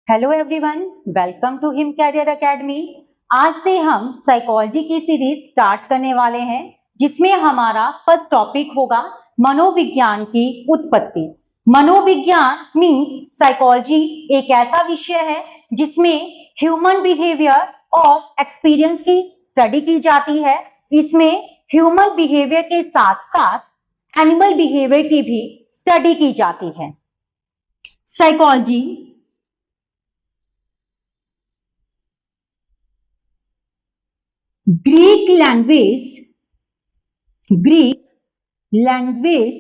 Hello everyone, welcome to Him Career Academy. आज से हम साइकोलॉजी की सीरीज स्टार्ट करने वाले हैं, जिसमें हमारा फर्स्ट टॉपिक होगा मनोविज्ञान की उत्पत्ति। मनोविज्ञान मीन्स साइकोलॉजी एक ऐसा विषय है जिसमें ह्यूमन बिहेवियर और एक्सपीरियंस की स्टडी की जाती है। इसमें ह्यूमन बिहेवियर के साथ साथ एनिमल बिहेवियर की भी स्टडी की जाती है। साइकोलॉजी ग्रीक लैंग्वेज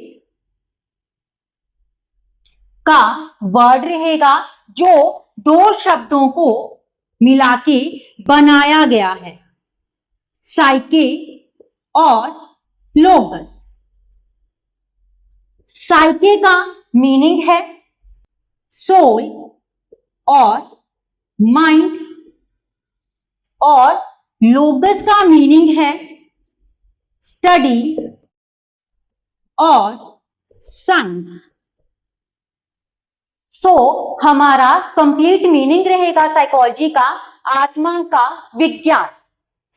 का वर्ड रहेगा जो दो शब्दों को मिला के बनाया गया है, साइके और लोगस। साइके का मीनिंग है सोल और माइंड, और लोगस का मीनिंग है स्टडी और साइंस। हमारा कंप्लीट मीनिंग रहेगा साइकोलॉजी का आत्मा का विज्ञान।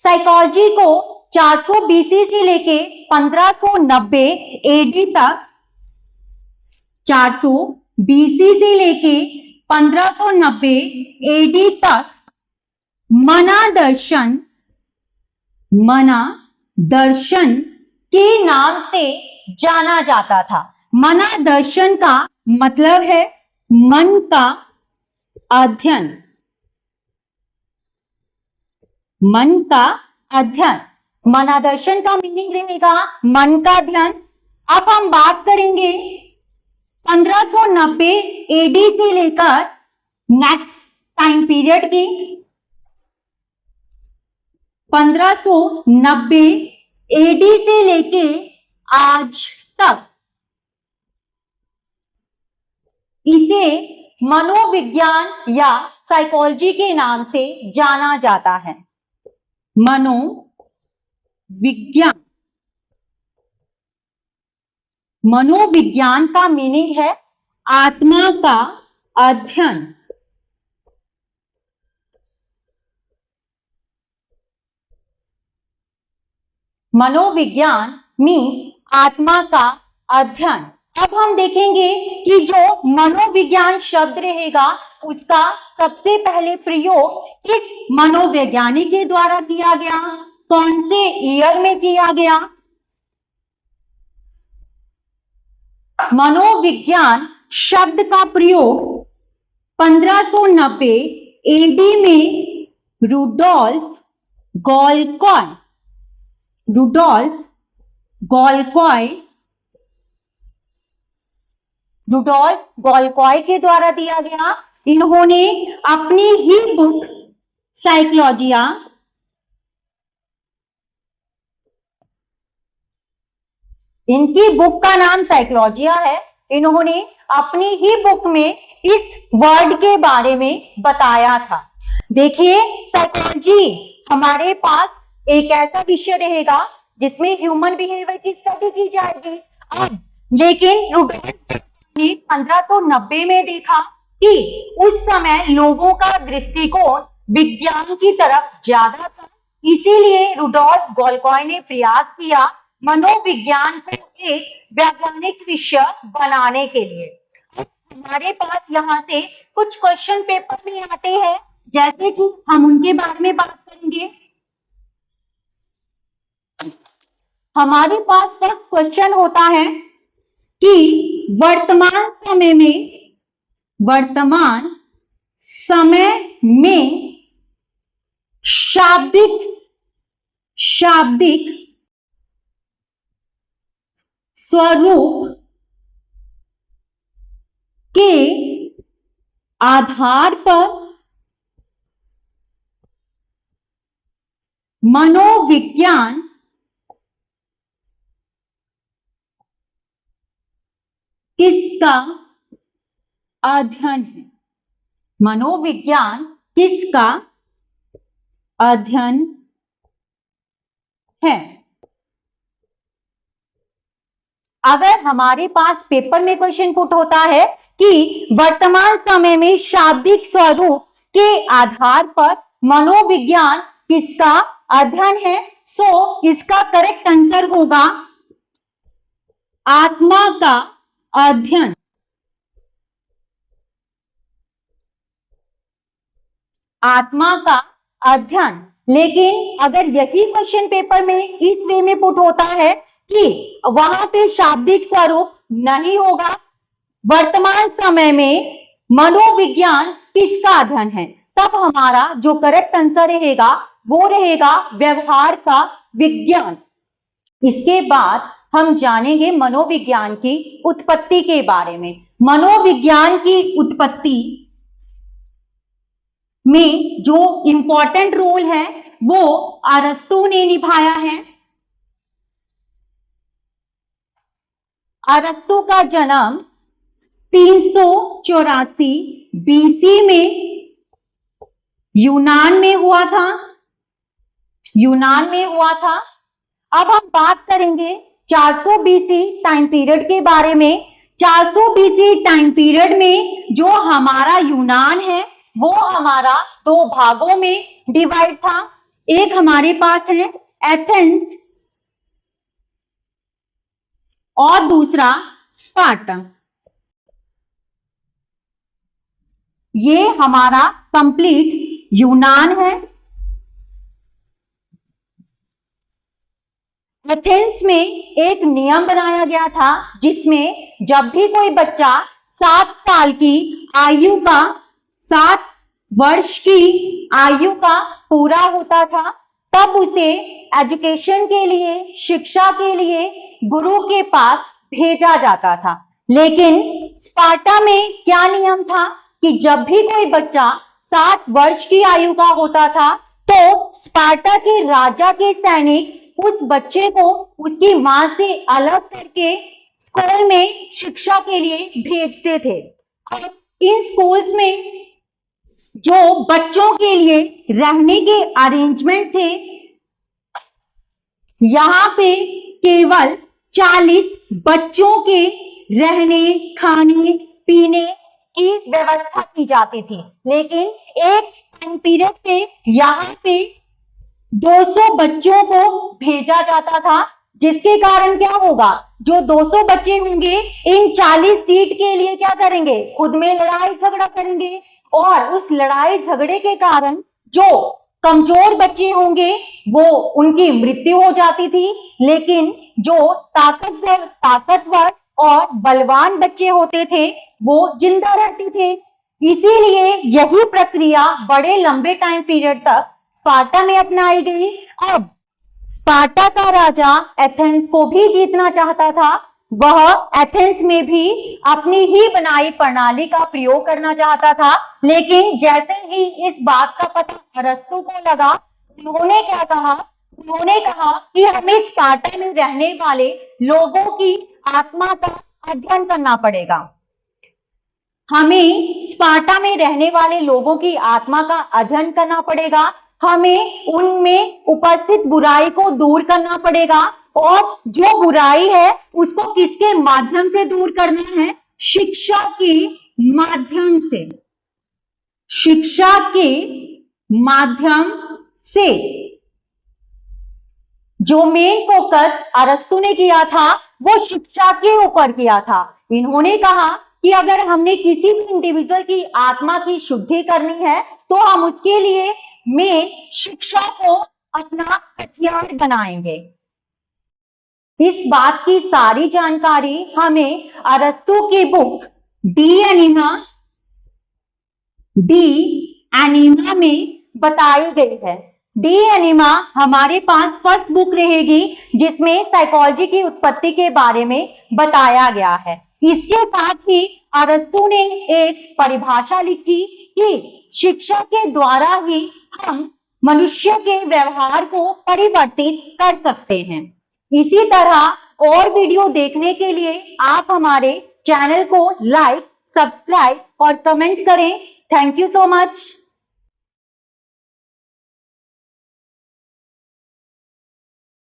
साइकोलॉजी को 400 बीसी से लेके 1590 एडी तक, 400 बीसी से लेके 1590 एडी तक मना दर्शन के नाम से जाना जाता था। मना दर्शन का मतलब है मन का अध्ययन। मन का अध्ययन, मना दर्शन का मीनिंग रहेगा मन का अध्ययन। अब हम बात करेंगे 1590 एडी से लेकर नेक्स्ट टाइम पीरियड की। 1590 एडी से लेके आज तक इसे मनोविज्ञान या साइकोलॉजी के नाम से जाना जाता है। मनोविज्ञान का मीनिंग है आत्मा का अध्ययन। मनोविज्ञान मीन्स आत्मा का अध्ययन। अब हम देखेंगे कि जो मनोविज्ञान शब्द रहेगा उसका सबसे पहले प्रयोग किस मनोवैज्ञानिक के द्वारा किया गया, कौन से ईयर में किया गया। मनोविज्ञान शब्द का प्रयोग 1590 एडी में रुडोल्फ गोल्कोय के द्वारा दिया गया। इन्होंने अपनी ही बुक साइकोलॉजिया इनकी बुक का नाम साइकोलॉजिया है। इन्होंने अपनी ही बुक में इस वर्ड के बारे में बताया था। देखिए, साइकोलॉजी हमारे पास एक ऐसा विषय रहेगा जिसमें ह्यूमन बिहेवियर की स्टडी की जाएगी। अब लेकिन रुडोल्फ ने 1590 में देखा कि उस समय लोगों का दृष्टिकोण विज्ञान की तरफ ज्यादा था, इसीलिए रुडोल्फ गोल्कोय ने प्रयास किया मनोविज्ञान को एक वैज्ञानिक विषय बनाने के लिए। हमारे पास यहाँ से कुछ क्वेश्चन पेपर में आते हैं, जैसे कि हम उनके बारे में बात करेंगे। हमारे पास फर्स्ट क्वेश्चन होता है कि वर्तमान समय में शाब्दिक स्वरूप के आधार पर मनोविज्ञान किसका अध्ययन है। मनोविज्ञान किसका अध्ययन है। अगर हमारे पास पेपर में क्वेश्चन पुट होता है कि वर्तमान समय में शाब्दिक स्वरूप के आधार पर मनोविज्ञान किसका अध्ययन है? सो इसका करेक्ट आंसर होगा आत्मा का अध्ययन। आत्मा का अध्ययन। लेकिन अगर यही क्वेश्चन पेपर में इस वे में पुट होता है कि वहां पे शाब्दिक स्वरूप नहीं होगा, वर्तमान समय में मनोविज्ञान किसका अध्ययन है, तब हमारा जो करेक्ट आंसर रहेगा वो रहेगा व्यवहार का विज्ञान। इसके बाद हम जानेंगे मनोविज्ञान की उत्पत्ति के बारे में। मनोविज्ञान की उत्पत्ति में जो इंपॉर्टेंट रोल है वो अरस्तु ने निभाया है। अरस्तु का जन्म 384 बीसी में यूनान में हुआ था। यूनान में हुआ था। अब हम बात करेंगे 400 बीसी टाइम पीरियड के बारे में। 400 बीसी टाइम पीरियड में जो हमारा यूनान है वो हमारा दो भागों में डिवाइड था। एक हमारे पास है एथेंस और दूसरा स्पार्टा। ये हमारा कंप्लीट यूनान है। एथेंस में एक नियम बनाया गया था जिसमें जब भी कोई बच्चा 7 साल की आयु का 7 वर्ष की आयु का पूरा होता था तब उसे एजुकेशन के लिए, शिक्षा के लिए गुरु के पास भेजा जाता था। लेकिन स्पार्टा में क्या नियम था कि जब भी कोई बच्चा 7 वर्ष की आयु का होता था तो स्पार्टा के राजा के सैनिक उस बच्चे को उसकी मां से अलग करके स्कूल में शिक्षा के लिए भेजते थे। अब इन स्कूल्स में जो बच्चों के लिए रहने के अरेंजमेंट थे, यहां पे केवल 40 बच्चों के रहने, खाने, पीने की व्यवस्था की जाती थी। लेकिन एक टाइम पीरियड पे यहां पे 200 बच्चों को भेजा जाता था, जिसके कारण क्या होगा, जो 200 बच्चे होंगे इन 40 सीट के लिए क्या करेंगे, खुद में लड़ाई झगड़ा करेंगे और उस लड़ाई झगड़े के कारण जो कमजोर बच्चे होंगे वो उनकी मृत्यु हो जाती थी। लेकिन जो ताकतवर और बलवान बच्चे होते थे वो जिंदा रहते थे। इसीलिए यही प्रक्रिया बड़े लंबे टाइम पीरियड तक स्पार्टा में अपनाई गई। अब स्पार्टा का राजा एथेंस को भी जीतना चाहता था। वह एथेंस में भी अपनी ही बनाई प्रणाली का प्रयोग करना चाहता था। लेकिन जैसे ही इस बात का पता अरस्तु को लगा, उन्होंने क्या कहा, उन्होंने कहा कि हमें स्पार्टा में रहने वाले लोगों की आत्मा का अध्ययन करना पड़ेगा। हमें स्पार्टा में रहने वाले लोगों की आत्मा का अध्ययन करना पड़ेगा। हमें उनमें उपस्थित बुराई को दूर करना पड़ेगा और जो बुराई है उसको किसके माध्यम से दूर करना है, शिक्षा के माध्यम से। शिक्षा के माध्यम से जो मेन फोकस अरस्तु ने किया था वो शिक्षा के ऊपर किया था। इन्होंने कहा कि अगर हमने किसी भी इंडिविजुअल की आत्मा की शुद्धि करनी है तो हम उसके लिए मेन शिक्षा को अपना हथियार बनाएंगे। इस बात की सारी जानकारी हमें अरस्तु की बुक डी एनिमा में बताई गई है। डी एनिमा हमारे पास फर्स्ट बुक रहेगी जिसमें साइकोलॉजी की उत्पत्ति के बारे में बताया गया है। इसके साथ ही अरस्तु ने एक परिभाषा लिखी कि शिक्षा के द्वारा ही हम मनुष्य के व्यवहार को परिवर्तित कर सकते हैं। इसी तरह और वीडियो देखने के लिए आप हमारे चैनल को लाइक, सब्सक्राइब और कमेंट करें। Thank you so much.